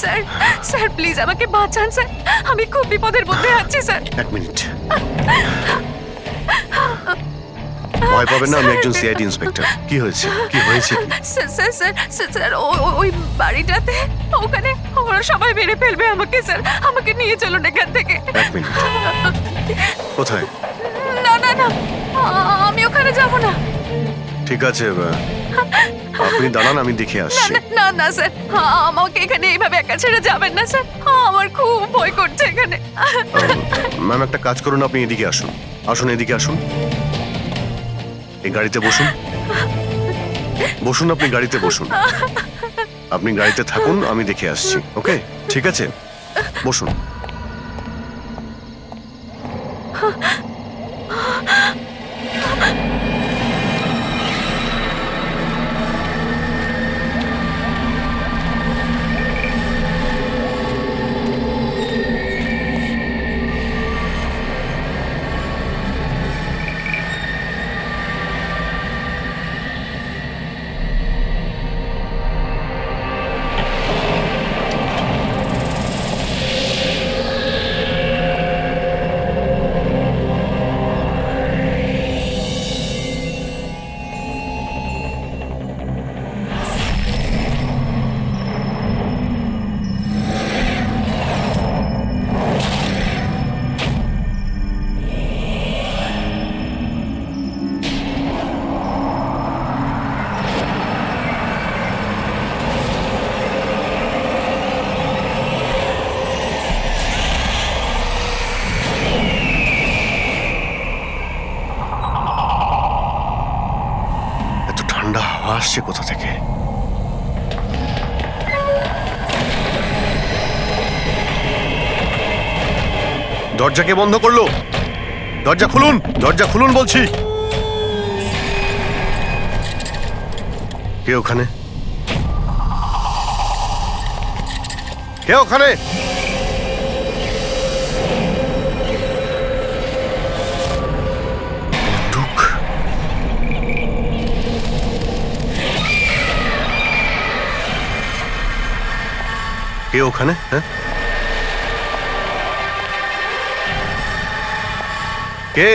Sir sir please আমাকে বাঁচান sir, আমি খুব বিপদের মধ্যে আছি স্যার। এক মিনিট, ভয় পাবেন না, আমি একজন সিআইডি ইন্সপেক্টর। কি হয়েছে, কি হয়েছে? স্যার স্যার স্যার স্যার ওই বাড়িটাতে ওখানে ওরা সবাই মেরে ফেলবে আমাকে স্যার, আমাকে নিয়ে চলুন এখান থেকে। এক মিনিট, কোথায়? না না না, আমি ওখানে যাব না। ঠিক আছে, আপনি দাঁড়ান, আমি দেখে না আসছি। না না না স্যার, আমাকে এখানে এইভাবে একা ছেড়ে যাবেন না স্যার, আমার খুব ভয় করছে এখানে। ম্যাম একটা কাজ করুন, আপনি এদিকে আসুন, আসুন এদিকে আসুন, এই গাড়িতে বসুন, বসুন, আপনি গাড়িতে বসুন, আপনি গাড়িতে থাকুন, আমি দেখে আসছি। ওকে, ঠিক আছে, বসুন। ঠান্ডা হাওয়া আসছে কোথা থেকে? দরজা কে বন্ধ করলো? দরজা খুলুন, দরজা খুলুন বলছি। কে ওখানে? কে ওখানে? বন্দুক। কে ওখানে? হ্যাঁ, কে?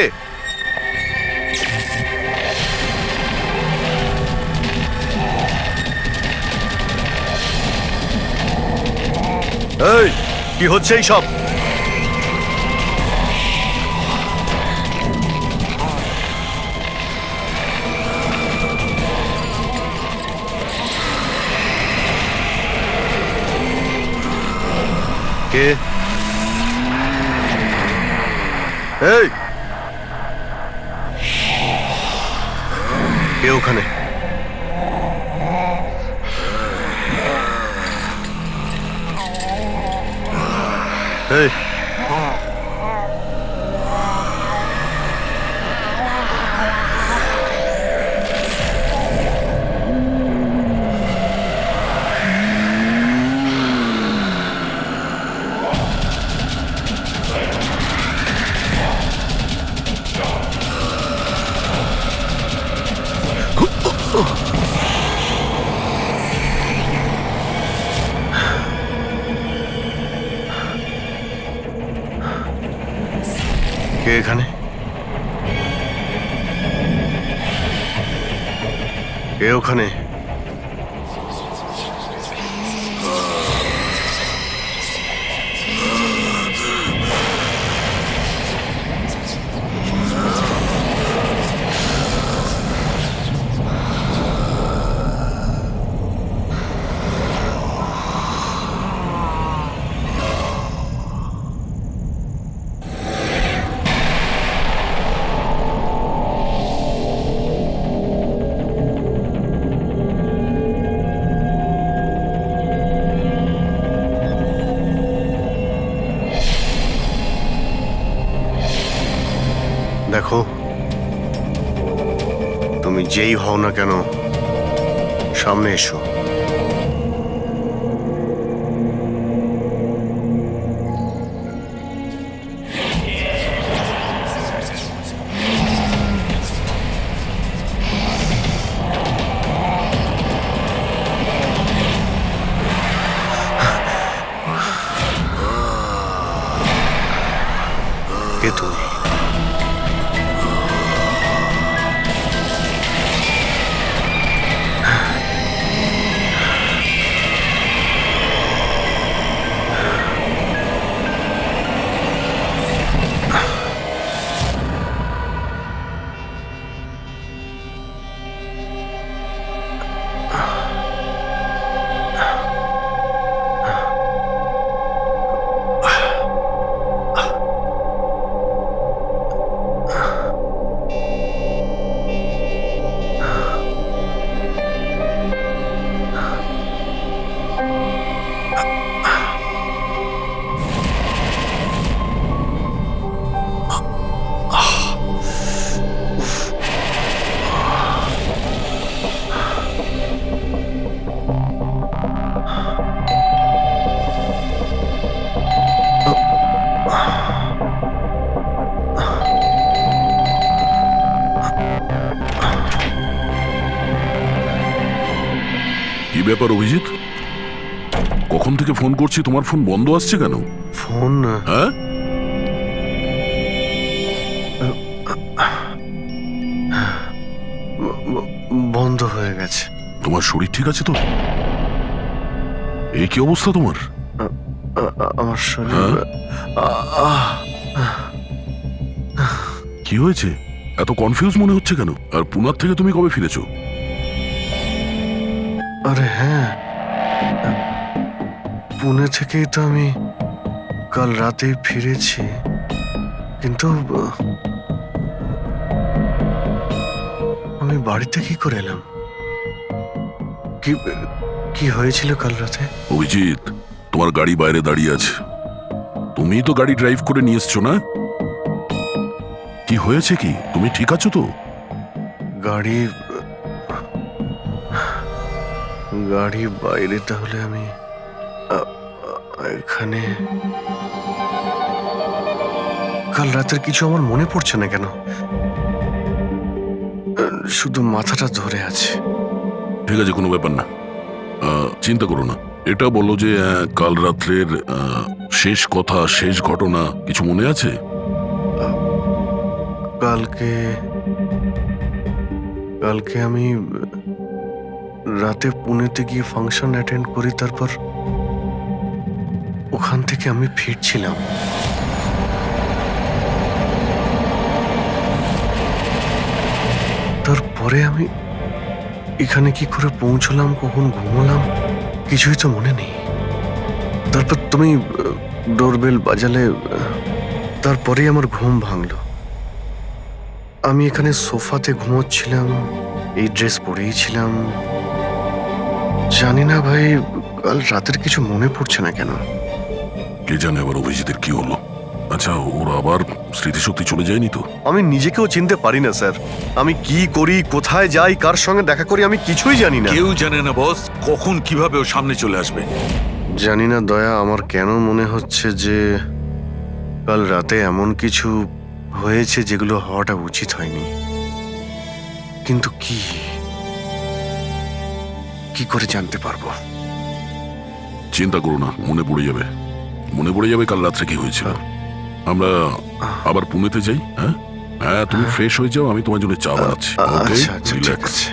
এই কি হচ্ছে এই সব? কে? এই কে ওখানে? এই কে এখানে? কে ওখানে? দেখো, তুমি যেই হও না কেন, সামনে এসো। কি ব্যাপার অভিজিৎ? কখন থেকে ফোন করছি, তোমার ফোন বন্ধ আসছে কেন? ফোন হ্যাঁ, বন্ধ হয়ে গেছে। তোমার শরীর ঠিক আছে তো? এই কি অবস্থা তোমার? আমার শরীর কি হয়েছে? এত কনফিউজ মনে হচ্ছে কেন? আর পুনার থেকে তুমি কবে ফিরেছো? আরে হ্যাঁ, পুনে থেকেই তো আমি কাল রাতে ফিরেছি, কিন্তু আমি বাড়িতে কি করে এলাম? কি কি হয়েছিল কাল রাতে? অভিজিৎ, তোমার গাড়ি বাইরে দাঁড়িয়ে আছে, তুমিই তো গাড়ি ড্রাইভ করে নিয়ে এসছো না? কি হয়েছে কি? তুমি ঠিক আছো তো? গাড়ি গাড়ি বাইরে, তাহলে আমি এখানে কাল রাতের কিছু আমার মনে পড়ছে না কেন, শুধু মাথাটা ধরে আছে। ঠিক আছে, কোনো ব্যাপার না, চিন্তা করো না। এটা বলো যে কাল রাত্রের শেষ কথা, শেষ ঘটনা কিছু মনে আছে? কালকে কালকে আমি রাতে পুনেতে গিয়ে ফাংশন অ্যাটেন্ড করি, তারপর ওখান থেকে আমি ফিরছিলাম। তারপরে আমি এখানে কি করে পৌঁছলাম, কখন ঘুমোলাম, কিছুই তো মনে নেই। তারপর তুমি ডোরবেল বাজালে, তারপরেই আমার ঘুম ভাঙলো। আমি এখানে সোফাতে ঘুমোচ্ছিলাম, এই ড্রেস পরেই ছিলাম। জানি না ভাই, কাল রাতের কিছু মনে পড়ছে না কেন। কে জানে আবার অভিজিতের কি হলো। আচ্ছা, ওর আবার স্মৃতিশক্তি চলে যায়নি তো? আমি নিজেকেও চিনতে পারি না স্যার। আমি কি করি, কোথায় যাই, কার সঙ্গে দেখা করি, আমি কিছুই জানি না। কেউ জানে না বস, কখন কিভাবে ও সামনে চলে আসবে। জানি না দয়া, আমার কেন মনে হচ্ছে যে কাল রাতে এমন কিছু হয়েছে যেগুলো হওয়াটা উচিত হয়নি। কিন্তু কি কি করে জানতে পারবো? চিন্তা করো না, মনে পড়ে যাবে, মনে পড়ে যাবে কাল রাত্রে কি হয়েছিল। আমরা আবার পুনেতে যাই। হ্যাঁ হ্যাঁ, তুমি ফ্রেশ হয়ে যাও, আমি তোমার জন্য চা বানাচ্ছি। আচ্ছা আচ্ছা, ঠিক আছে।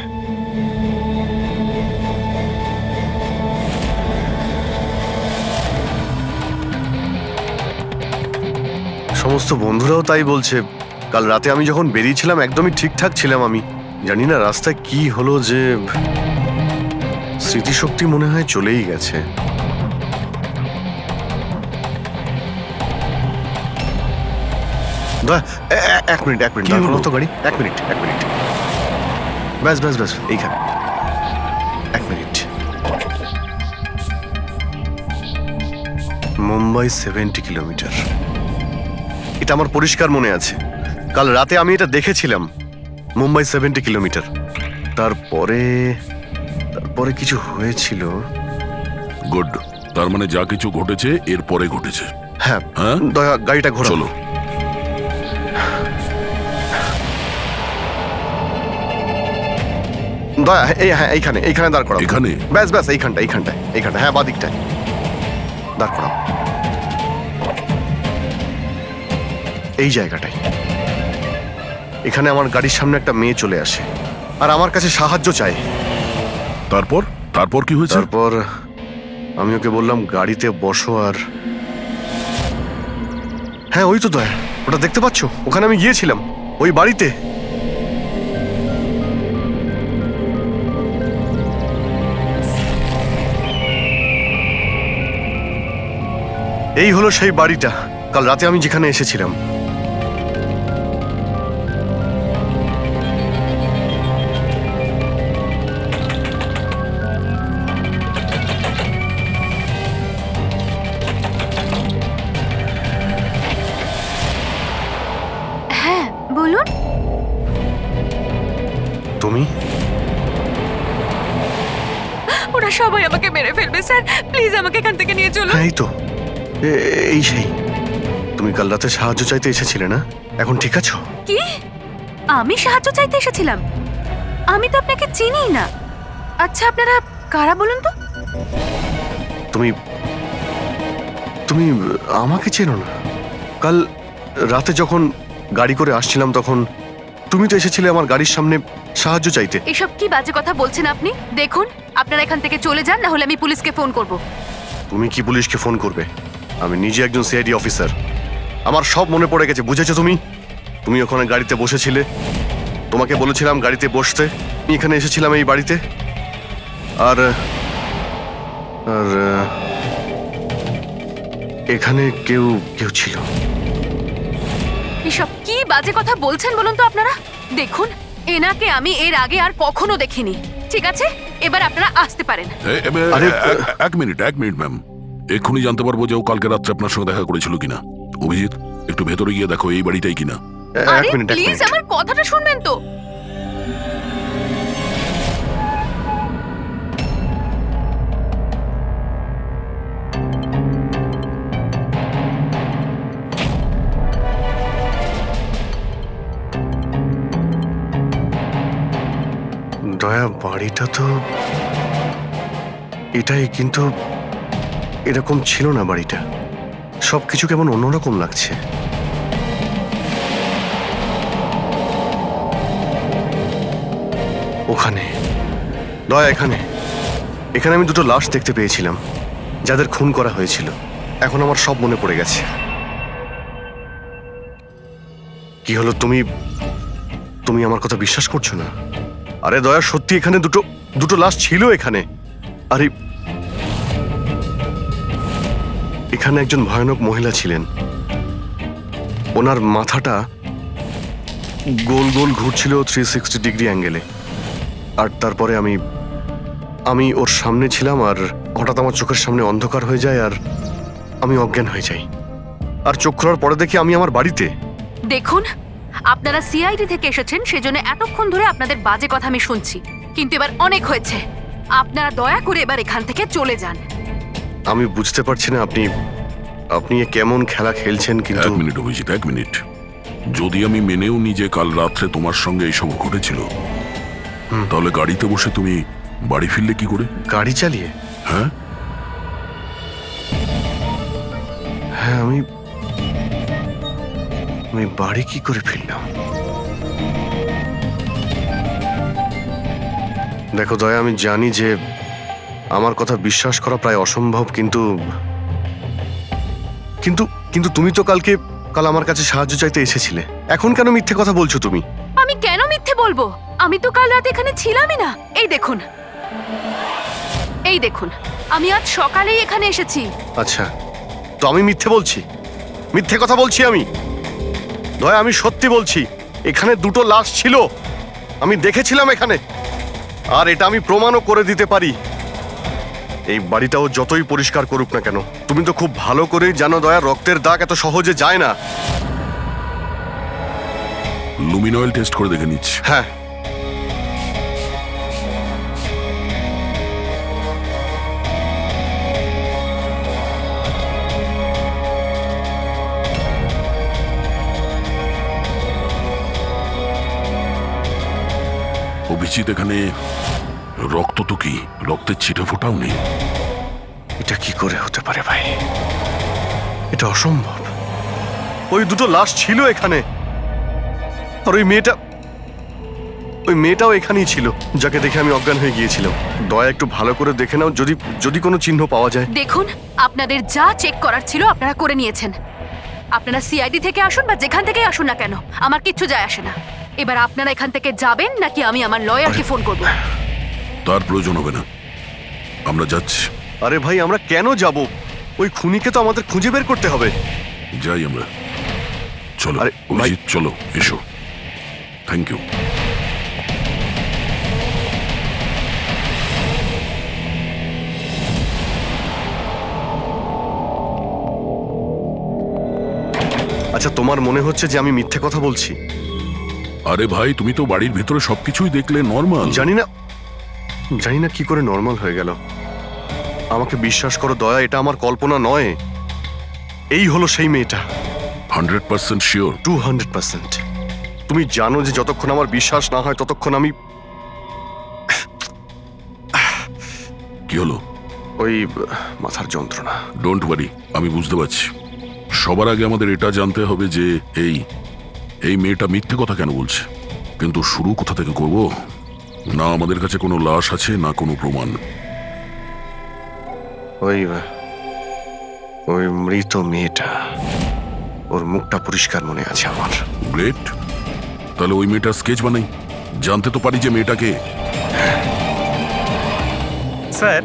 সমস্ত বন্ধুরাও তাই বলছে। কাল রাতে আমি যখন বেরিয়েছিলাম একদমই ঠিকঠাক ছিলাম। আমি জানি না রাস্তায় কি হলো যে স্মৃতিশক্তি মনে হয় চলেই গেছে। এক মিনিট দাঁড় করো তো গাড়ি। এক মিনিট ব্যাস এইখানে। এক মিনিট। মুম্বাই 70 কিলোমিটার, এটা আমার পরিষ্কার মনে আছে। কাল রাতে আমি এটা দেখেছিলাম, মুম্বাই 70 কিলোমিটার। তারপরে কিছু হয়েছিল। গুড, তার মানে যা কিছু ঘটেছে এরপরে ঘটেছে। হ্যাঁ হ্যাঁ, দয়া গাড়িটা ঘোরাও। চলো। দয়া এইখানে দাঁড় করাও। এখানে? ব্যাস এইখানটায়। হ্যাঁ, বাদিকটায় দাঁড় করাও, এই জায়গাটায়। এখানে আমার গাড়ির সামনে একটা মেয়ে চলে আসে আর আমার কাছে সাহায্য চায়। তারপর কি হয়েছে? তারপর আমি ওকে বললাম গাড়িতে বসো। আর হ্যাঁ, ওই তো দয়া, ওটা দেখতে পাচ্ছ? ওখানে আমি গিয়েছিলাম, ওই বাড়িতে। এই হলো সেই বাড়িটা কাল রাতে আমি যেখানে এসেছিলাম। করবে স্যার, প্লিজ আমাকে এখান থেকে নিয়ে চলুন। হ্যাঁ এই তো এই সেই তুমি কাল রাতে সাহায্য চাইতে এসেছিলে না? এখন ঠিক আছো? কি? আমি সাহায্য চাইতে এসেছিলাম? আমি তো আপনাকে চিনিই না। আচ্ছা আপনারা কারা বলুন তো? তুমি তুমি আমাকে চেনো না? কাল রাতে যখন গাড়ি করে আসছিলাম তখন তুমি তো এসেছিলে আমার গাড়ির সামনে সাহায্য চাইতে। এসব কি বাজে কথা বলছেন আপনি? দেখুন আপনারা এখান থেকে চলে যান, না হলে আমি পুলিশকে ফোন করব। তুমি কি পুলিশকে ফোন করবে? আমি নিজে একজন সিআইডি অফিসার, আমার সব মনে পড়ে গেছে। বুঝেছো তুমি? তুমি ওখানে গাড়িতে বসেছিলে, তোমাকে বলেছিলাম গাড়িতে বসতে। আমি এখানে এসেছিলাম এই বাড়িতে, আর আর এখানে কেউ কেউ ছিল। এসব কি বাজে কথা বলছেন বলুন তো আপনারা? দেখুন এনাকে আমি এর আগে আর কখনো দেখিনি। ঠিক আছে, এবার আপনারা আসতে পারেন। আরে, এক মিনিট ম্যাম, এক্ষুনি জানতে পারবো যে ও কালকে রাত্রে আপনার সঙ্গে দেখা করেছিল কিনা। অভিজিৎ, একটু ভেতরে গিয়ে দেখো এই বাড়িটাই কিনা। আরে এক মিনিট প্লিজ আমার কথাটা শুনবেন তো। দয়া, বাড়িটা তো এটাই, কিন্তু এরকম ছিল না বাড়িটা। সবকিছু কেমন অন্যরকম লাগছে। ওখানে দয়া, এখানে এখানে আমি দুটো লাশ দেখতে পেয়েছিলাম, যাদের খুন করা হয়েছিল। এখন আমার সব মনে পড়ে গেছে। কি হলো, তুমি তুমি আমার কথা বিশ্বাস করছো না? আরে দয়া, সত্যি এখানে দুটো লাশ ছিল এখানে। আরে এখানে একজন ভয়ানক মহিলা ছিলেন, ওনার মাথাটা গোল গোল ঘুরছিল 360 ডিগ্রি অ্যাঙ্গেলে। আর তারপরে আমি ওর সামনে ছিলাম, আর হঠাৎ আমার চোখের সামনে অন্ধকার হয়ে যায়, আর আমি অজ্ঞান হয়ে যাই। আর চোখ খোলার পরে দেখি আমি আমার বাড়িতে। দেখুন আপনারা সিআইডি থেকে এসেছেন, সেজন্য এতক্ষণ ধরে আপনাদের বাজে কথা আমি শুনছি, কিন্তু এবার অনেক হয়েছে। আপনারা দয়া করে এবার এখান থেকে চলে যান। আমি বুঝতে পারছি না আপনি এ কেমন খেলা খেলছেন, কিন্তু এক মিনিট অভিজিৎ, এক মিনিট। যদি আমি মেনেও নি যে কাল রাত্রে তোমার সঙ্গে এইসব ঘটেছিল, তাহলে গাড়িতে বসে তুমি বাড়ি ফিরলে কি করে? গাড়ি চালিয়ে? হ্যাঁ, হ্যাঁ, আমি বাড়ি কি করে ফিরলাম? দেখো দয়া, আমি জানি যে আমার কথা বিশ্বাস করা প্রায় অসম্ভব, কিন্তু কিন্তু কিন্তু তুমি তো কাল আমার কাছে সাহায্য চাইতে এসেছিলে। এখন কেন মিথ্যে কথা বলছো তুমি? আমি কেন মিথ্যে বলবো? আমি তো কাল রাতে এখানে ছিলামই না। এই দেখুন, এই দেখুন, আমি আজ সকালেই এখানে এসেছি। আচ্ছা, তো আমি মিথ্যে বলছি? মিথ্যে কথা বলছি আমি? দয়া, আমি সত্যি বলছি, এখানে দুটো লাশ ছিল, আমি দেখেছিলাম এখানে, আর এটা আমি প্রমাণও করে দিতে পারি। এই বাড়িটাও যতই পরিষ্কার করুক না কেন, তুমি তো খুব ভালো করেই জানো দয়া, রক্তের দাগ এত সহজে যায় না। লুমিনয়েল টেস্ট করে দেখে নিচ্ছি। হ্যাঁ, অভিজিৎ, এখানে রক্ত তো কি, রক্তের ছিটে ফোটাও নেই। এটা কি করে হতে পারে ভাই? এটা অসম্ভব। ওই দুটো লাশ ছিল এখানে, আর ওই মেয়েটাও এখানেই ছিল, যাকে দেখে আমি অজ্ঞান হয়ে গিয়েছিলাম। দয়া, একটু ভালো করে দেখে নাও, যদি কোনো চিহ্ন পাওয়া যায়। দেখুন আপনাদের যা চেক করার ছিল আপনারা করে নিয়েছেন। আপনারা সিআইডি থেকে আসুন বা যেখান থেকেই আসুন না কেন, আমার কিচ্ছু যায় আসে না। এবার আপনারা এখান থেকে যাবেন নাকি আমি আমার লয়ারকে ফোন করব? তার প্রয়োজন হবে না, আমরা যাচ্ছি। আরে ভাই, আমরা কেন যাব? ওই খুনিকে তো আমাদের খুঁজে বের করতে হবে। যাই আমরা, চলো। আরে, ভাই- অভিজিৎ চলো, এসো। Thank you. আচ্ছা, তোমার মনে হচ্ছে যে আমি মিথ্যে কথা বলছি? আরে ভাই, তুমি তো বাড়ির ভেতরে সবকিছুই দেখলে নর্মাল। জানি না কি করে নর্মাল হয়ে গেল। আমাকে বিশ্বাস করো দয়া, এটা আমার কল্পনা নয়। এই হলো সেই মেয়েটা। 100% শিওর? 200%। তুমি জানো যে যতক্ষণ আমার বিশ্বাস না হয় ততক্ষণ আমি কি হলো? ওই মাথার যন্ত্রণা। ডোন্ট ওয়ারি, আমি বুঝতে পারছি। সবার আগে আমাদের এটা জানতে হবে যে এই মেয়েটা মিথ্যে কথা কেন বলছে। কিন্তু শুরু কোথা থেকে করব? না আমাদের কাছে কোনো লাশ আছে, না কোনো প্রমাণ। ওই ওই মৃত মেয়েটা, ওর মুখটা পরিষ্কার মনে আছে আমার। গ্রেট, তাহলে ওই মেয়েটার স্কেচ বানাই, জানতে তো পারি যে মেয়েটাকে। স্যার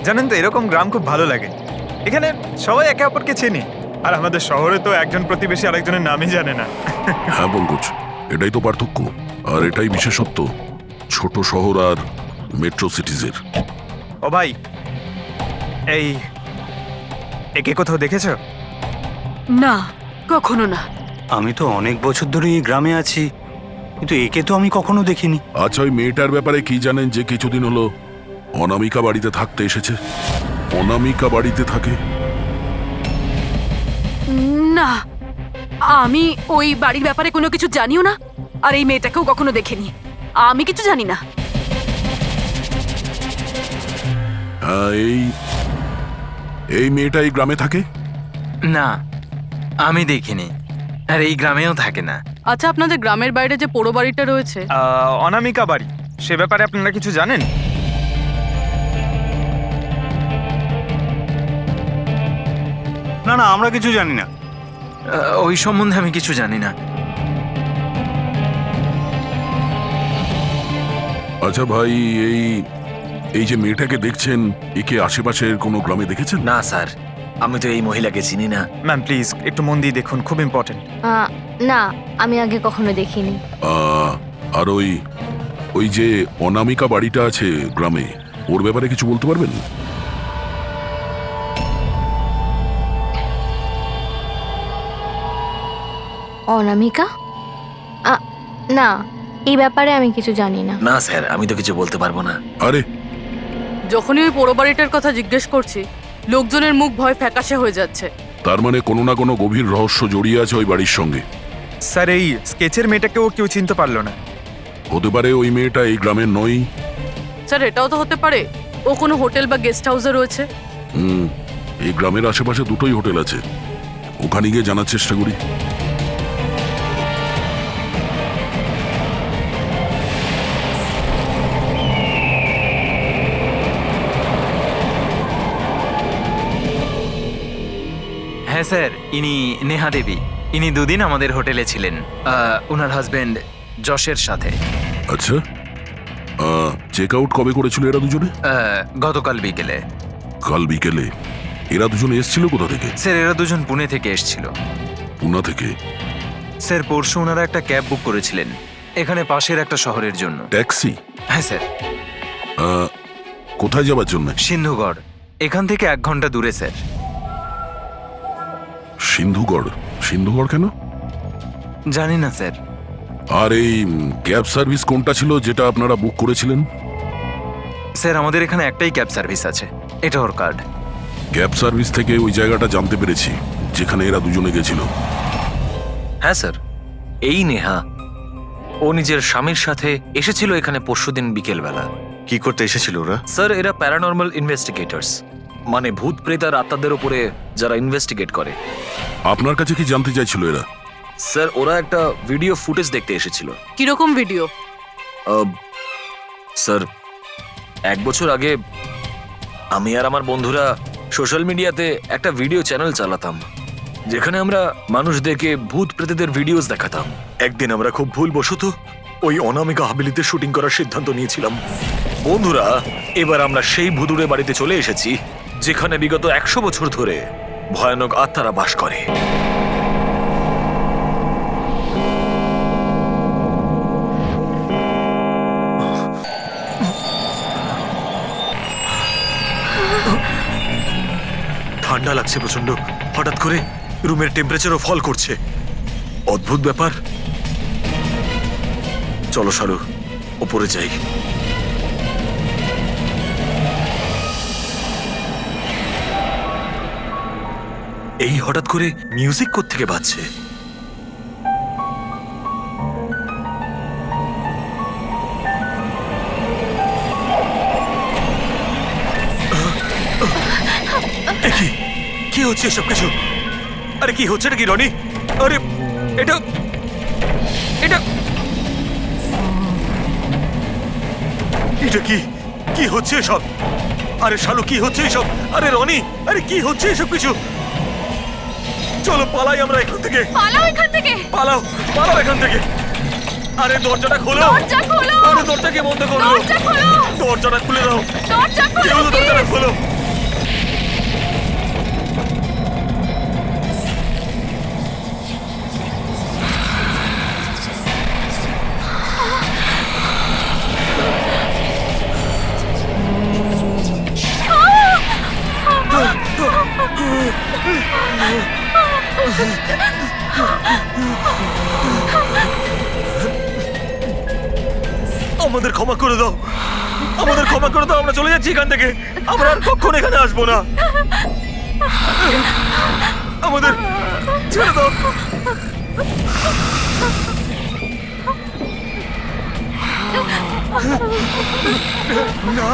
জানেন তো, এরকম গ্রাম খুব ভালো লাগে। এখানে সবাই একে অপরকে চেনে, আর আমাদের শহরে তো একজন প্রতিবেশী আরেকজনের নামই জানে না। হ্যাঁ পঙ্কজ, এটাই তো পার্থক্য, আর এটাই বিশেষত্ব ছোট শহর আর মেট্রো সিটিজের। ও ভাই, এই একে কোথাও দেখেছো? না, কখনো না। আমি তো অনেক বছর ধরে এই গ্রামে আছি, কিন্তু একে তো আমি কখনো দেখিনি। আচ্ছা, ওই মেয়েটার ব্যাপারে কি জানেন যে কিছুদিন হলো অনামিকা বাড়িতে থাকতে এসেছে? অনামিকা বাড়িতে থাকে? না, আমি ওই বাড়ির ব্যাপারে কোনো কিছু জানিও না, আর এই মেয়েটাকেও কখনো দেখিনি। আমি কিছু জানি না। হ্যাঁ, এই মেয়েটা এই গ্রামে থাকে? না, আমি দেখিনি, আর এই গ্রামেও থাকে না। আচ্ছা, আপনাদের গ্রামের বাইরে যে পোড়ো বাড়িটা রয়েছে, অনামিকা বাড়ি, সে ব্যাপারে আপনারা কিছু জানেন? না না, আমরা কিছু জানি না। ওই সম্বন্ধে আমি কিছু জানি না। আচ্ছা ভাই, এই যে মেয়েটাকে দেখছেন, একে আশেপাশের কোনো গ্রামে দেখেছেন? না স্যার, আমি তো এই মহিলাকে চিনি না। ম্যাম প্লিজ একটু মন দিয়ে দেখুন, খুব ইম্পর্টেন্ট। না, আমি আগে কখনো দেখিনি। আর ওই যে অনামিকা বাড়িটা আছে গ্রামে, ওর ব্যাপারে কিছু বলতে পারবেন? অনামিকা? না, এই ব্যাপারে আমি কিছু জানি না। না স্যার, আমি তো কিছু বলতে পারবো না। আরে যখনই ওই পোড়ো বাড়িটার কথা জিজ্ঞেস করছি, লোকজনের মুখ ভয় ফ্যাকাশে হয়ে যাচ্ছে। তার মানে কোনো না কোনো গভীর রহস্য জড়িয়ে আছে ওই বাড়ির সঙ্গে। স্যার, এই স্কেচের মেয়েটাকেও কেউ চিনতে পারলো না। হতে পারে ওই মেয়েটা এই গ্রামের নয়। স্যার, এটাও তো হতে পারে ও কোনো হোটেল বা গেস্ট হাউসে রয়েছে। এই গ্রামের আশেপাশে দুটোই হোটেল আছে, ওখানে গিয়ে জানার চেষ্টা করি। হ্যাঁ স্যার, ইনি নেহা দেবী। ইনি দুদিন আমাদের হোটেলে ছিলেন, ওনার হাজবেন্ড যশের সাথে। আচ্ছা, চেক আউট কবে করেছিল এরা দুজনে? গতকাল বিকেলে। কাল বিকেলে? এরা দুজনে এসেছিল কোথা থেকে? স্যার, এরা দুজন পুনে থেকে এসেছিল। পুনা থেকে? স্যার, পরশু ওনারা একটা ক্যাব বুক করেছিলেন এখানে পাশের একটা শহরের জন্য। ট্যাক্সি? হ্যাঁ স্যার। কোথায় যাবার জন্য? সিন্ধুগড়, এখান থেকে 1 ঘন্টা দূরে স্যার। সিন্ধুগড়? সিন্ধুগড় কেন? জানি না স্যার। আর এই ক্যাব সার্ভিস কোনটা ছিল যেটা আপনারা বুক করেছিলেন? স্যার, আমাদের এখানে একটাই ক্যাব সার্ভিস আছে, এটা ওর কার্ড। ক্যাব সার্ভিস থেকে ওই জায়গাটা জানতে পেরেছি যেখানে এরা দুজনে গেছিল। হ্যাঁ স্যার, এই নেহা ও নিজের স্বামীর সাথে এসেছিল এখানে পরশুদিন বিকেলবেলা। কি করতে এসেছিল ওরা? স্যার, এরা প্যারানর্মাল ইনভেস্টিগেটরস, মানে ভূত প্রেত আর আত্মাদের উপরে যারা ইনভেস্টিগেট করে। আপনার কাছে কি জানতে চাইছিল এরা? স্যার, ওরা একটা ভিডিও ফুটেজ দেখতে এসেছিল। কিরকম ভিডিও? স্যার, 1 বছর আগে আমি আর আমার বন্ধুরা সোশ্যাল মিডিয়াতে একটা ভিডিও চ্যানেল চালাতাম যেখানে আমরা মানুষদেরকে ভূত প্রেতদের ভিডিওস দেখাতাম। একদিন আমরা খুব ভুলবশত ওই অনামিকা হাভেলিতে শুটিং করার সিদ্ধান্ত নিয়েছিলাম। বন্ধুরা, এবার আমরা সেই ভুতুড়ে বাড়িতে চলে এসেছি যেখানে বিগত 100 বছর ধরে ভয়ানক আত্মারা বাস করে। ঠান্ডা লাগছে প্রচন্ড, হঠাৎ করে রুমের টেম্পারেচারও ফল করছে। অদ্ভুত ব্যাপার। চলো শালু, ওপরে যাই। এই হঠাৎ করে মিউজিক কোত্থেকে বাজছে? কি হচ্ছে এসব কিছু? আরে কি হচ্ছে নাকি রনি? আরে এটা এটা এটা কি কি হচ্ছে এসব? আরে শালু কি হচ্ছে এসব? আরে রনি, আরে কি হচ্ছে এসব কিছু? চলো পালাই আমরা এখান থেকে। পালাও এখান থেকে। পালাও, পালাও এখান থেকে। আরে দরজাটা খোলো। দরজা খোলো। আরে দরজাকে বন্ধ করো। দরজা খোলো। দরজাটা খুলে দাও। দরজা খোলো। কেউ দরজাটা খোলো। আমাদের ক্ষমা করে দাও, আমাদের ক্ষমা করে দাও। আমরা চলে যাচ্ছি এখান থেকে। আমরা আর কখনো এখানে আসবো না। আমাদের ছেড়ে দাও। না,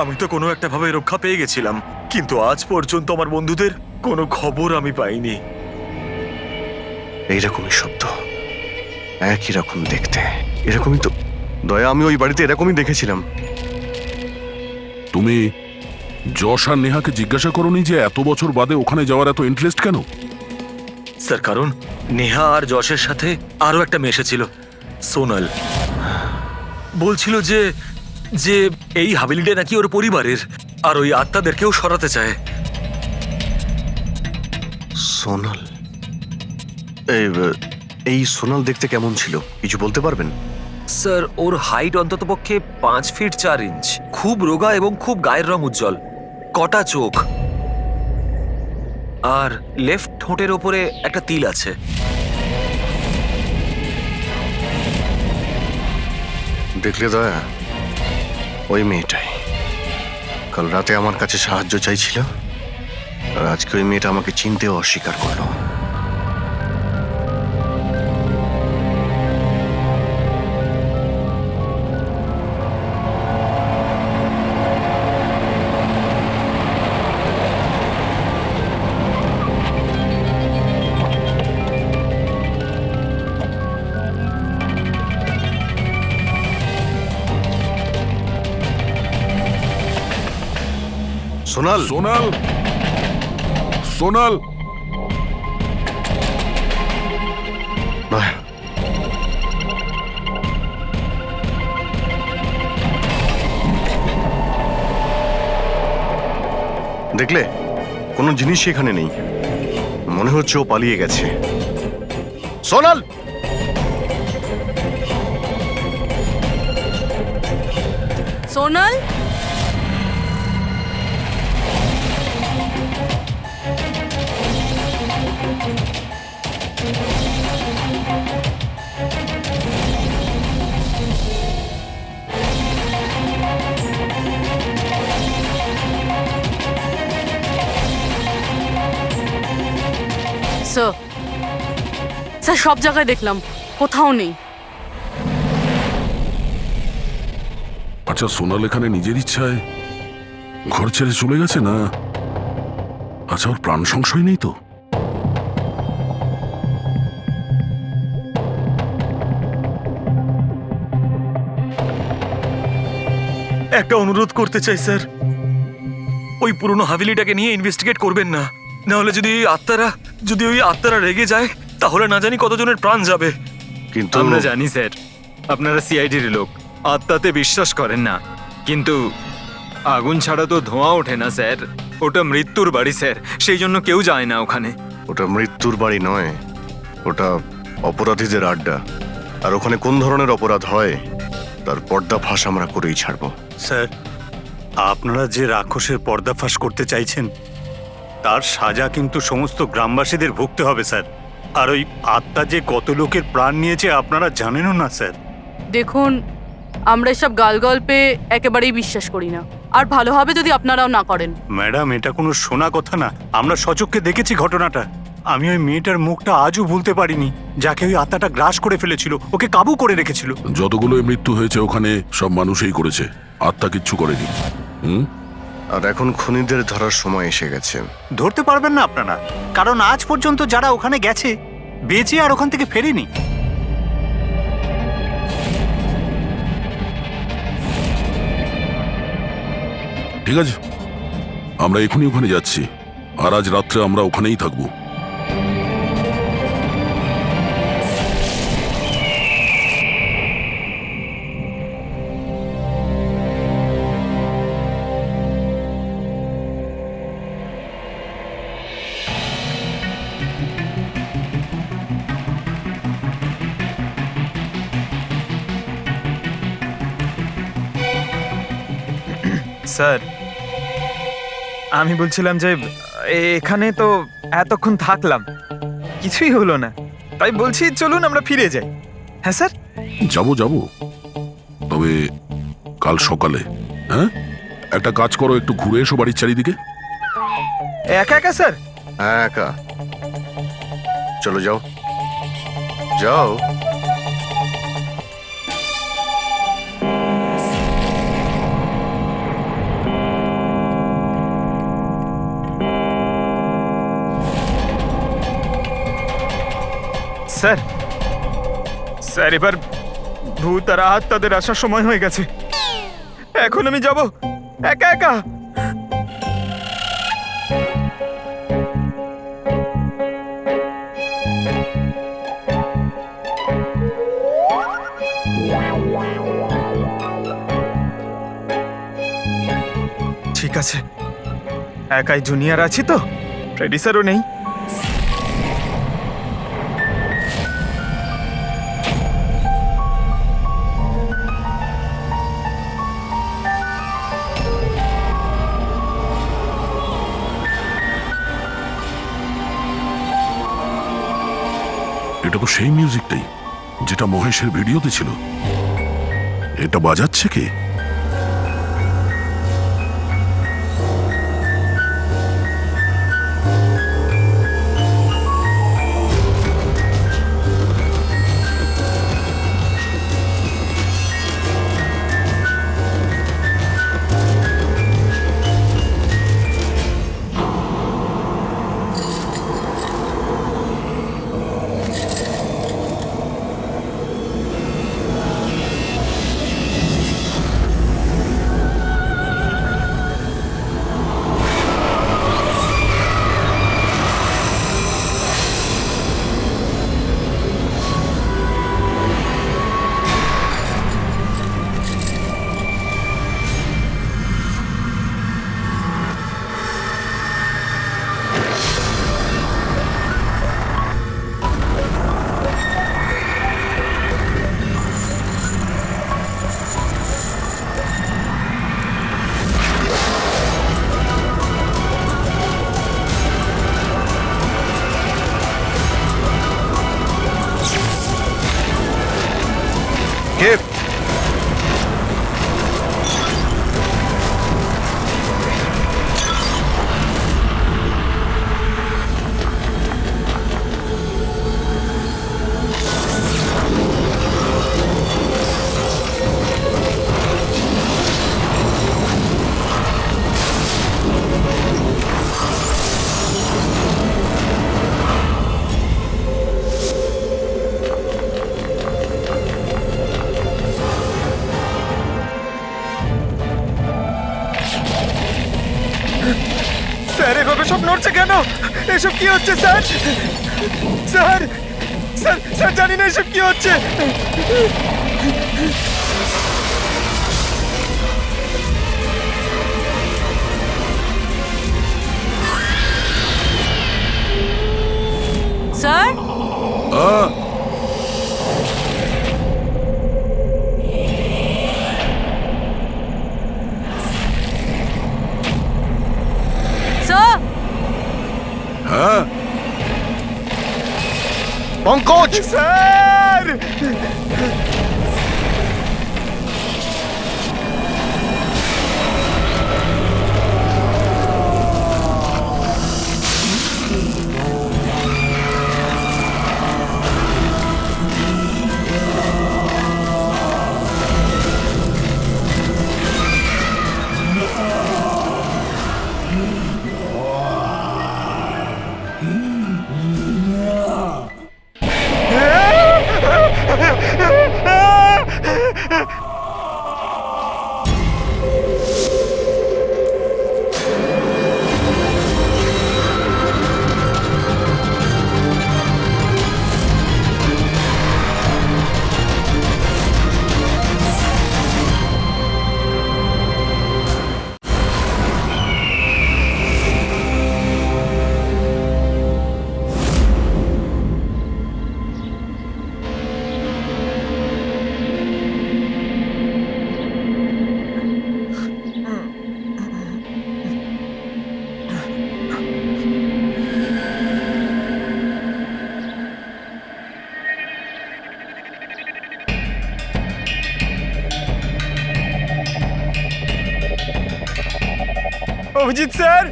আমি তো কোনো একটা ভাবে রক্ষা পেয়ে গেছিলাম, কিন্তু আজ পর্যন্ত আমার বন্ধুদের কোনো খবর আমি পাইনি। এইরকমই শব্দ, একই রকম দেখতে, এরকমই তো। দয়া, আমি ওই বাড়িতে এরকমই দেখেছিলাম। তুমি যশ আর নেহাকে জিজ্ঞাসা করোনি যে এত বছর বাদে ওখানে যাওয়ার এত ইন্টারেস্ট কেন? স্যার, কারণ নেহা আর যশের সাথে আরো একটা মেয়ে এসেছিল, সোনাল। বলছিল যে যে এই হাভেলিটা নাকি ওর পরিবারের, আর ওই আত্মাদেরকেও সরাতে চায়। সোনাল? এই সোনাল দেখতে কেমন ছিল, কিছু বলতে পারবেন? স্যার, ওর হাইট অন্ততপক্ষে 5 ফিট 4 ইঞ্চ, খুব রোগা এবং খুব গায়ের রং উজ্জ্বল, কটা চোখ, আর লেফট ঠোঁটের ওপরে একটা তিল আছে। দেখলে দয়া, ওই মেয়েটাই কাল রাতে আমার কাছে সাহায্য চাইছিল, আর আজকে ওই মেয়েটা আমাকে চিনতেও অস্বীকার করলো। সোনাল, সোনাল, সোনাল, দয়া, দেখলে কোনো জিনিসই এখানে নেই, মনে হচ্ছে ও পালিয়ে গেছে। সোনাল! সোনাল, স্যার, স্যার সব জায়গায় দেখলাম, কোথাও নেই। আচ্ছা, সোনাল এখানে নিজের ইচ্ছায় ঘর ছেড়ে চলে গেছে না? আচ্ছা, ওর প্রাণ সংশয় নেই তো? একটা অনুরোধ করতে চাই স্যার, ওই পুরনো হাভেলিটাকে নিয়ে ইনভেস্টিগেট করবেন না। নাহলে যদি ওই আত্মারা রেগে যায়, তাহলে না জানি কতজনের প্রাণ যাবে। কিন্তু আমরা জানি স্যার, আপনারা সিআইডির লোক, আত্মাতে বিশ্বাস করেন না, কিন্তু আগুন ছাড়া তো ধোঁয়া ওঠে না স্যার। ওটা মৃত্যুর বাড়ি স্যার, সেই জন্য কেউ যায় না ওখানে। ওটা মৃত্যুর বাড়ি নয়, ওটা অপরাধীদের আড্ডা। আর ওখানে কোন ধরনের অপরাধ হয় তার পর্দাফাঁস আমরা করেই ছাড়বো। স্যার, আপনারা যে রাক্ষসের পর্দাফাঁস করতে চাইছেন তার সাজা কিন্তু সমস্ত গ্রামবাসীদের ভুগতে হবে স্যার। আর ওই আত্মা যে কত লোকের প্রাণ নিয়েছে আপনারা জানেনও না স্যার। দেখুন, আমরা এসব গালগল্পে একেবারেই বিশ্বাস করি না, আর ভালো হবে যদি আপনারাও না করেন। ম্যাডাম, এটা কোনো শোনা কথা না। আমরা সচক্ষে দেখেছি ঘটনাটা। আমি ওই মেয়েটার মুখটা আজও ভুলতে পারিনি, যাকে ওই আত্মাটা গ্রাস করে ফেলেছিল, ওকে কাবু করে রেখেছিল। যতগুলো মৃত্যু হয়েছে ওখানে সব মানুষই করেছে, আত্মা কিচ্ছু করেনি। হুম। আর এখন খুনিদের ধরার সময় এসে গেছে। ধরতে পারবেন না আপনারা, কারণ আজ পর্যন্ত যারা ওখানে গেছে বেঁচে আর ওখান থেকে ফেরেনি। ঠিক আছে, আমরা এখনই ওখানে যাচ্ছি, আর আজ রাত্রে আমরা ওখানেই থাকবো। স্যার, আমি বলছিলাম যে এখানে তো এতক্ষণ থাকলাম, কিছুই হলো না, তাই বলছি চলুন আমরা ফিরে যাই। হ্যাঁ স্যার। যাবো যাবো, তবে কাল সকালে। হ্যাঁ, একটা কাজ করো, একটু ঘুরে এসো বাড়ির চারিদিকে। একা একা স্যার? হ্যাঁ, একা। চলো যাও যাও। স্যার, স্যার এবার ভূত আর আত্মাদের আসার সময় হয়ে গেছে। এখন আমি যাব একা একা? ঠিক আছে, একাই জুনিয়র আছি তো, ফ্রেডি স্যারও নেই। এটা তো সেই মিউজিকটাই যেটা মহেশের ভিডিওতে ছিল। এটা বাজাচ্ছে কে? কে? স্যার এভাবে সব নড়ছে কেন? এসব কি হচ্ছে স্যার? স্যার স্যার স্যার জানি না এসব কি হচ্ছে। স্যার, স্যার, হ্যাঁ, পঙ্কজ! স্যার অভিজিৎ স্যার,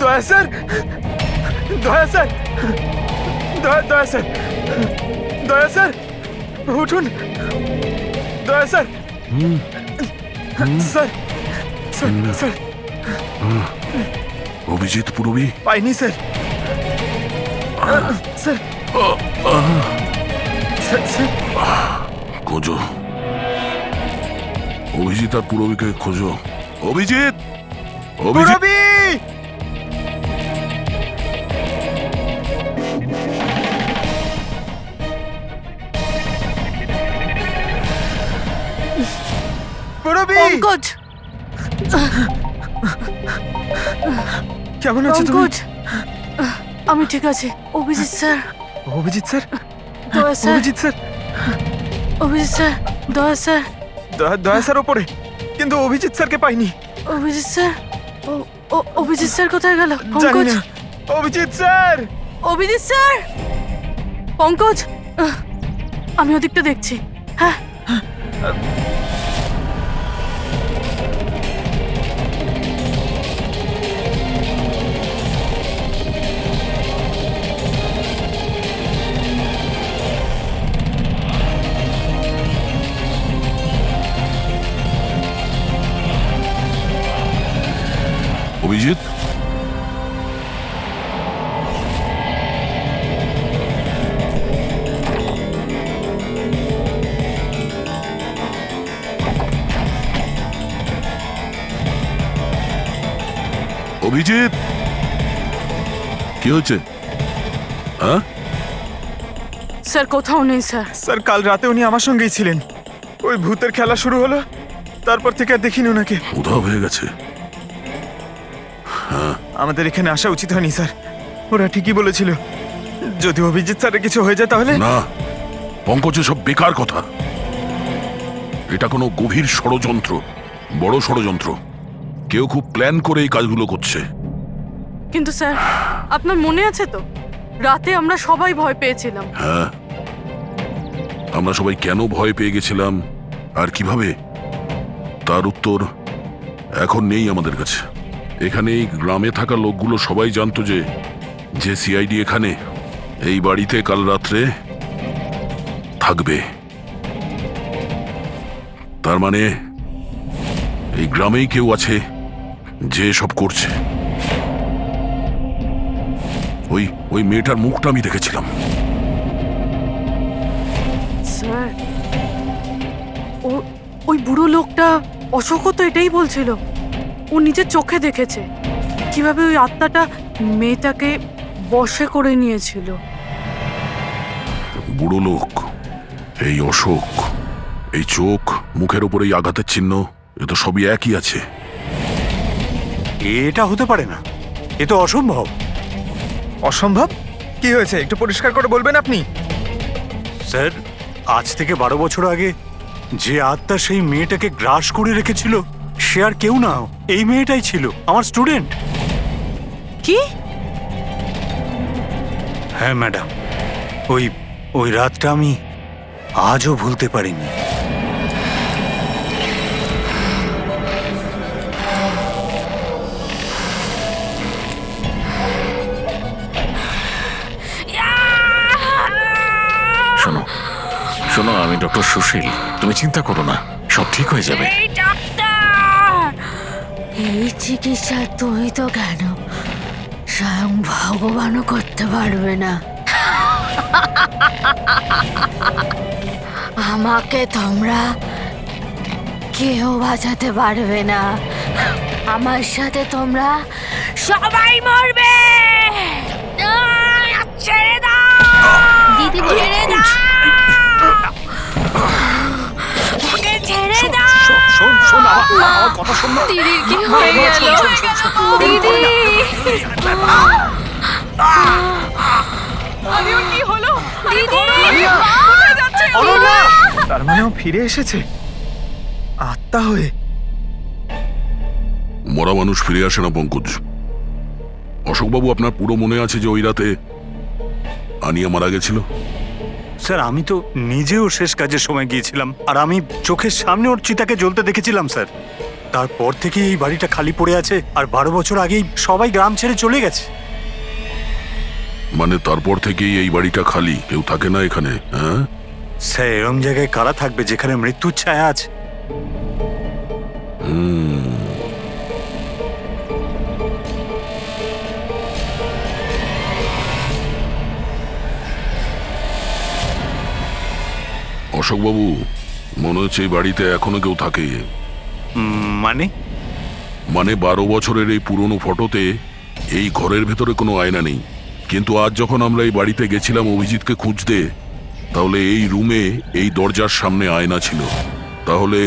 দয়া স্যার, দয়া স্যার, দয়া স্যার, দয়া স্যার, উঠুন, দয়া sir, sir, sir, sir, Abhijit Purabi পাইনি স্যার, স্যার, স্যার, স্যার, খোঁজো, অভিজিৎ আর পুরবীকে খোঁজো। অভিজিৎ, অভিজিৎ, পুরবী! পুরবী! পঙ্কজ, কেমন আছো তুমি? পঙ্কজ, আমি ঠিক আছি। অভিজিৎ স্যার, অভিজিৎ স্যার, দয়া sir, Abhijit sir, Abhijit sir, দয়া স্যার, দয়া স্যার ওপরে, কিন্তু অভিজিৎ স্যারকে পাইনি। অভিজিৎ স্যার, অভিজিৎ স্যার কোথায় গেল? জানি পঙ্কজ, না। অভিজিৎ স্যার! অভিজিৎ স্যার, পঙ্কজ, আমি ওদিকটা দেখছি। হ্যাঁ, অভিজিৎ, অভিজিৎ, কি হচ্ছে? হ্যাঁ, স্যার কোথাও নেই স্যার। স্যার কাল রাতে উনি আমার সঙ্গেই ছিলেন। ওই ভূতের খেলা শুরু হলো, তারপর থেকে আর দেখিনি ওনাকে। উধাও হয়ে গেছে। আমাদের এখানে আসা উচিত হয়নি স্যার। ওরা ঠিকই বলেছিল, যদি অভিজিৎ স্যারের কিছু হয়ে যায় তাহলে। না, পঙ্কজ, সব বেকার কথা। এটা কোনো গভীর ষড়যন্ত্র, বড় ষড়যন্ত্র। কেউ খুব প্ল্যান করে এই কাজগুলো করছে। কিন্তু স্যার, আপনার মনে আছে তো রাতে আমরা সবাই ভয় পেয়েছিলাম। হ্যাঁ, আমরা সবাই কেন ভয় পেয়ে গেছিলাম আর কিভাবে, তার উত্তর এখন নেই আমাদের কাছে। এখানে এই গ্রামে থাকা লোকগুলো সবাই জানতো যে সিআইডি এখানে এই বাড়িতে কাল রাত্রে থাকবে। তার মানে এই গ্রামেই কেউ আছে যে সব করছে। ওই মেয়েটার মুখটা আমি দেখেছিলাম। স্যার, ওই বুড়ো লোকটা অশোকও তো এটাই বলছিল। ও নিজের চোখে দেখেছে কিভাবে ওই আত্মাটা মেয়েটাকে বশে করে নিয়েছিল। বুড়ো লোক, এই অশোক, এই চোখ, মুখের উপর এই আঘাতের চিহ্ন, এ তো সবই একই আছে। এটা হতে পারে না, এ তো অসম্ভব। অসম্ভব? কি হয়েছে একটু পরিষ্কার করে বলবেন আপনি? স্যার, আজ থেকে 12 বছর আগে যে আত্মা সেই মেয়েটাকে গ্রাস করে রেখেছিল, সে আর কেউ না, এই মেয়েটাই ছিল, আমার স্টুডেন্ট। কি? হ্যাঁ ম্যাডাম, ওই রাতটা আমি আজও ভুলতে পারিনি। শোনো শোনো, আমি ডক্টর সুশীল, তুমি চিন্তা করো না, সব ঠিক হয়ে যাবে। এই ডাক্তার, এই চিকিৎসা তুই তো কেন, স্বয়ং ভগবানও করতে পারবে না। আমাকে তোমরা কেউ বাঁচাতে পারবে না। আমার সাথে তোমরা সবাই মরবে। ছেড়ে দাও দিদি, ছেড়ে দাও, ওকে ছেড়ে দাও। দিদির কি হয়ে গেল? দিদি, কি হলো? দিদি, তার মানে ও ফিরে এসেছে আত্মা হয়ে। মরা মানুষ ফিরে আসে না পঙ্কজ। অশোকবাবু, আপনার পুরো মনে আছে যে ওই রাতে আনিয়া মারা গেছিল? স্যার আমি তো নিজেও শেষ কাজের সময় গিয়েছিলাম, আর আমি চোখের সামনে ওর চিতাকে জ্বলতে দেখেছিলাম স্যার। তারপর থেকে এই বাড়িটা খালি পড়ে আছে, আর 12 বছর আগেই সবাই গ্রাম ছেড়ে চলে গেছে। মানে তারপর থেকেই এই বাড়িটা খালি, কেউ থাকে না এখানে? হ্যাঁ, স্যার এরম জায়গায় কারা থাকবে যেখানে মৃত্যুর ছায়া আছে? অশোকবাবু, মনে হচ্ছে এই বাড়িতে এখনো কেউ থাকে। মানে? মানে 12 বছরের এই পুরনো ফটোতে এই ঘরের ভেতরে কোনো আয়না নেই, কিন্তু আজ যখন আমরা এই বাড়িতে গেছিলাম অভিজিৎকে খুঁজতে, তাহলে এই রুমে এই দরজার সামনে আয়না ছিল। তাহলে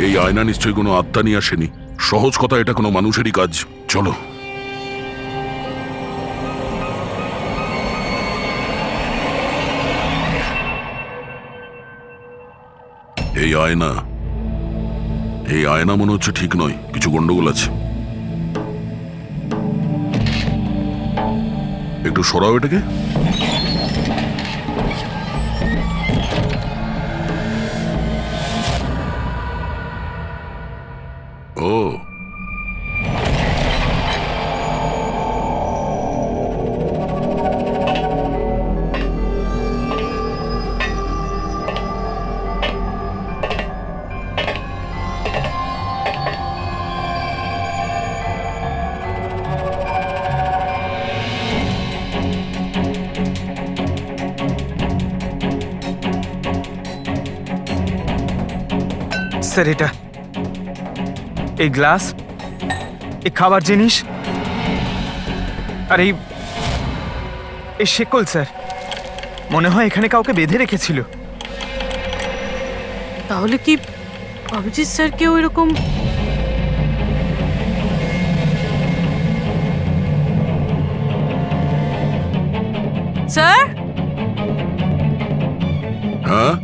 এই আয়না নিশ্চয়ই কোনো আত্মা নিয়ে আসেনি। সহজ কথা, এটা কোনো মানুষেরই কাজ। চলো। এই আয়না, এই আয়না মনে হচ্ছে ঠিক নয়, কিছু গন্ডগোল আছে। একটু সরাও এটাকে। ও, স্যার এটা, এই গ্লাস, এই খাবার জিনিস, আর এই শেকল স্যার, মনে হয় এখানে কাউকে বেঁধে রেখেছিল। তাহলে কি অভিজিৎ স্যার কেউ এরকম স্যার? হ্যাঁ,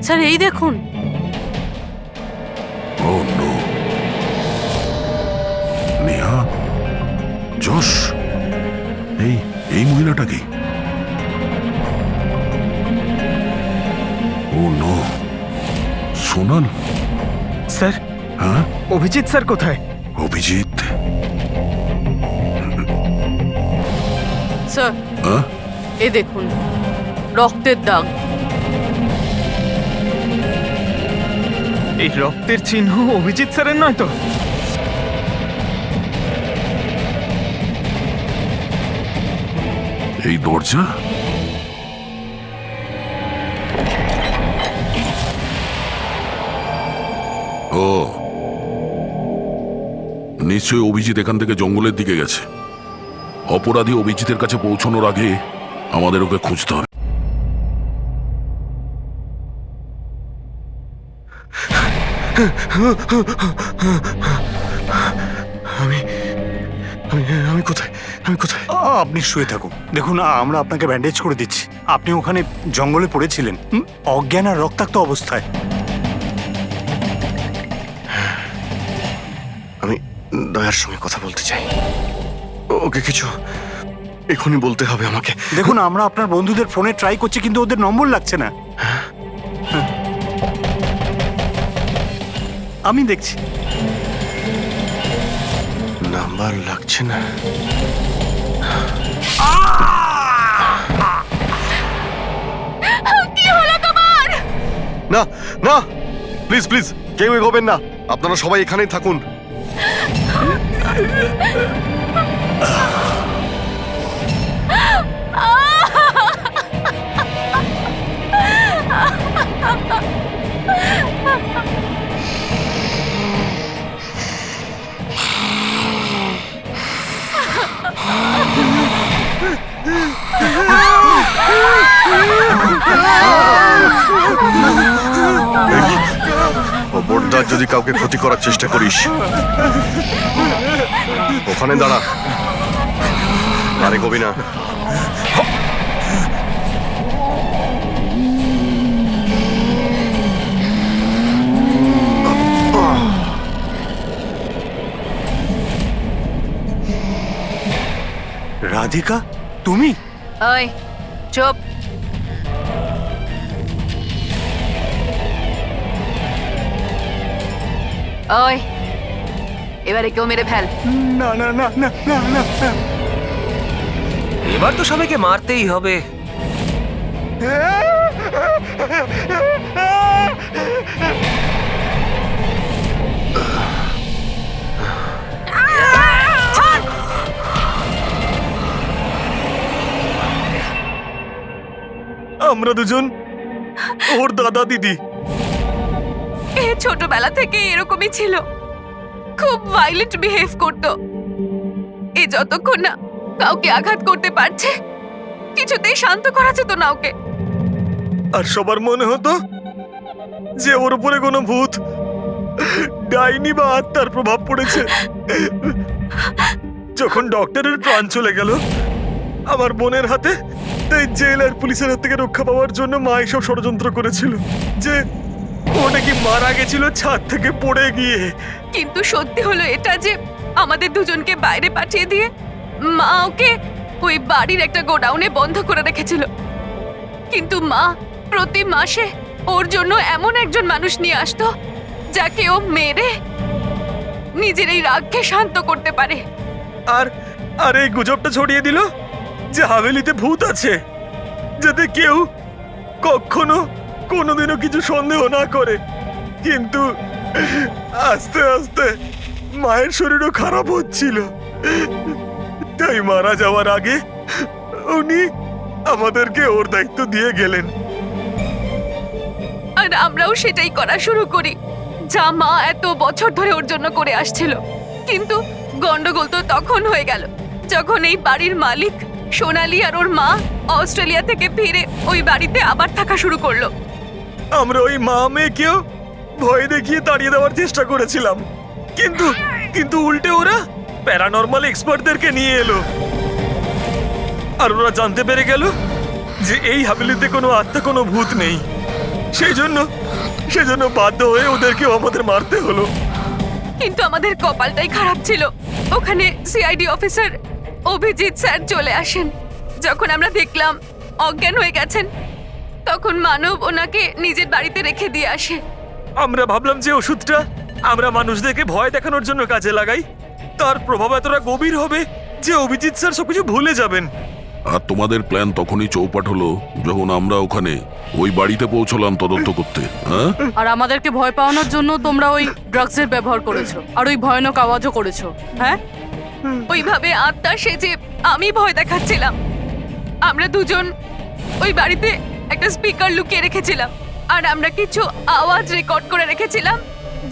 স্যার এই দেখুন। ও নো, নেহা, যশ, এই মহিলাটা কি? ও নো, সোনাল। স্যার, হ্যাঁ, অভিজিৎ স্যার কোথায়? অভিজিৎ? স্যার হ্যাঁ, এই দেখুন, রক্তের দাগ। এই রক্তের চিহ্ন অভিজিৎ স্যারের নয় তো? এই দরজা, ও নিশ্চয়ই অভিজিৎ এখান থেকে জঙ্গলের দিকে গেছে। অপরাধী অভিজিতের কাছে পৌঁছানোর আগে আমাদের ওকে খুঁজতে হবে। আমি কোথায়? আমি কোথায়? আপনি শুয়ে থাকুন, দেখুন আমরা আপনাকে ব্যান্ডেজ করে দিচ্ছি। আপনি ওখানে জঙ্গলে পড়েছিলেন, অজ্ঞান আর রক্তাক্ত অবস্থায়। আমি দয়ার সঙ্গে কথা বলতে চাই। ওকে কিছু এখনই বলতে হবে আমাকে। দেখুন আমরা আপনার বন্ধুদের ফোনে ট্রাই করছি, কিন্তু ওদের নম্বর লাগছে না। আমি দেখছি নাম্বার লাগছে না। কি হলো তোমার? না না, প্লিজ প্লিজ কেউ এগোবেন না, আপনারা সবাই এখানেই থাকুন। খবরদার যদি কাউকে ক্ষতি করার চেষ্টা করিস, ওখানে দাঁড়া, আরে কবি না। রাধিকা, তুমি? ওই চুপ। ওই এবারে কেউ মেরে ফেল। না না না না না না না। এবার তো সবাইকে মারতেই হবে। আমরা দুজন ওর দাদা দিদি। এ ছোটবেলা থেকে এরকমই ছিল, খুব ভাইলেন্ট বিহেভ করতো। এ যতক্ষণ না কাউকে আঘাত করতে পারছে কিছুতেই শান্ত করা যেত না ওকে। আর সবার মনে হতো যে ওর উপরে কোনো ভূত, ডাইনি বা আত্মার প্রভাব পড়েছে। যখন ডক্টরের প্রাণ চলে গেল আমার বোনের হাতে, তাই জেল আর পুলিশের হাত থেকে রক্ষা পাওয়ার জন্য মা এসব ষড়যন্ত্র করেছিল যে ও নাকি মারা গেছিল ছাদ থেকে পড়ে গিয়ে। কিন্তু সত্যি হলো এটা যে আমাদের দুজনকে বাইরে পাঠিয়ে দিয়ে মা ওকে ওই বাড়ির একটা গোডাউনে বন্ধ করে রেখেছিল। কিন্তু মা প্রতি মাসে ওর জন্য এমন একজন মানুষ নিয়ে আসতো যাকে ও মেরে নিজের এই রাগকে শান্ত করতে পারে। আর আর এই গুজবটা ছড়িয়ে দিল যে হাভেলিতে ভূত আছে, যাতে কেউ কখনো কোনোদিনও কিছু সন্দেহ না করে। কিন্তু আস্তে আস্তে মায়ের শরীরও খারাপ হচ্ছিল, তাই মারা যাওয়ার আগে উনি আমাদেরকে ওর দায়িত্ব দিয়ে গেলেন। আর আমরাও সেটাই করা শুরু করি যা মা এত বছর ধরে ওর জন্য করে আসছিল। কিন্তু গন্ডগোল তো তখন হয়ে গেল যখন এই বাড়ির মালিক সোনালি আর ওর মা অস্ট্রেলিয়া থেকে ফিরে ওই বাড়িতে আবার থাকা শুরু করলো। আমরা ওই মা মেয়েকেও ভয় দেখিয়ে তাড়িয়ে দেওয়ার চেষ্টা করেছিলাম, কিন্তু কিন্তু উল্টে ওরা প্যারানর্মাল এক্সপার্টদেরকে নিয়ে এলো। আর ওরা জানতে পেরে গেল যে এই হাভেলিতে কোনো আত্মা, কোনো ভূত নেই। সেই জন্য বাধ্য হয়ে ওদেরকেও আমাদের মারতে হলো। কিন্তু আমাদের কপালটাই খারাপ ছিল, ওখানে সিআইডি অফিসার অভিজিৎ স্যার চলে আসেন। যখন আমরা দেখলাম অজ্ঞান হয়ে গেছেন, তখন মানব ওনাকে নিজের বাড়িতে রেখে দিয়ে আসে। আমরা ভাবলাম যে ওষুধটা আমরা মানুষদেরকে ভয় দেখানোর জন্য কাজে লাগাই, তার প্রভাব এতটা গভীর হবে যে অভিজিৎ স্যার সবকিছু ভুলে যাবেন। আর তোমাদের প্ল্যান তখনই চৌপাট হলো যখন আমরা ওখানে ওই বাড়িতে পৌঁছলাম তদন্ত করতে। হ্যাঁ, আর আমাদেরকে ভয় পাওয়ানোর জন্য তোমরা ওই ড্রাগসের ব্যবহার করেছো আর ওই ভয়ানক আওয়াজও করেছো। হ্যাঁ, ওইভাবে আত্মা সেজে আমি ভয় দেখাচ্ছিলাম। আমরা দুজন ওই বাড়িতে একটা স্পিকার লুকিয়ে রেখেছিলাম আর আমরা কিছু আওয়াজ রেকর্ড করে রেখেছিলাম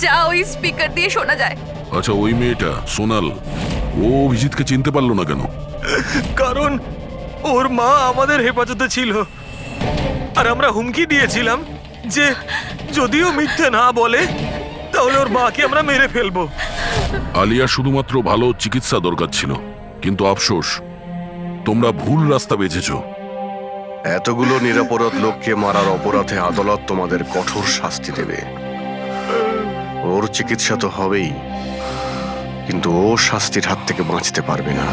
যা ওই স্পিকার দিয়ে শোনা যায়। আচ্ছা, ওই মেয়েটা সোনাল, ও অভিজিৎকে চিনতে পারলো না কেন? কারণ ওর মা আমাদের হেফাজতে ছিল আর আমরা হুমকি দিয়েছিলাম যে যদিও মিথ্যে না বলে তাহলে ওর মাকে আমরা মেরে ফেলবো। আলিয়া শুধুমাত্র ভালো চিকিৎসা দরকার ছিল, কিন্তু আফসোস তোমরা ভুল রাস্তা বেছেছো। এতগুলো নিরপরাধ লোককে মারার অপরাধে আদালত তোমাদের কঠোর শাস্তি দেবে। ওর চিকিৎসা তো হবেই, কিন্তু ও শাস্তির হাত থেকে বাঁচতে পারবে না।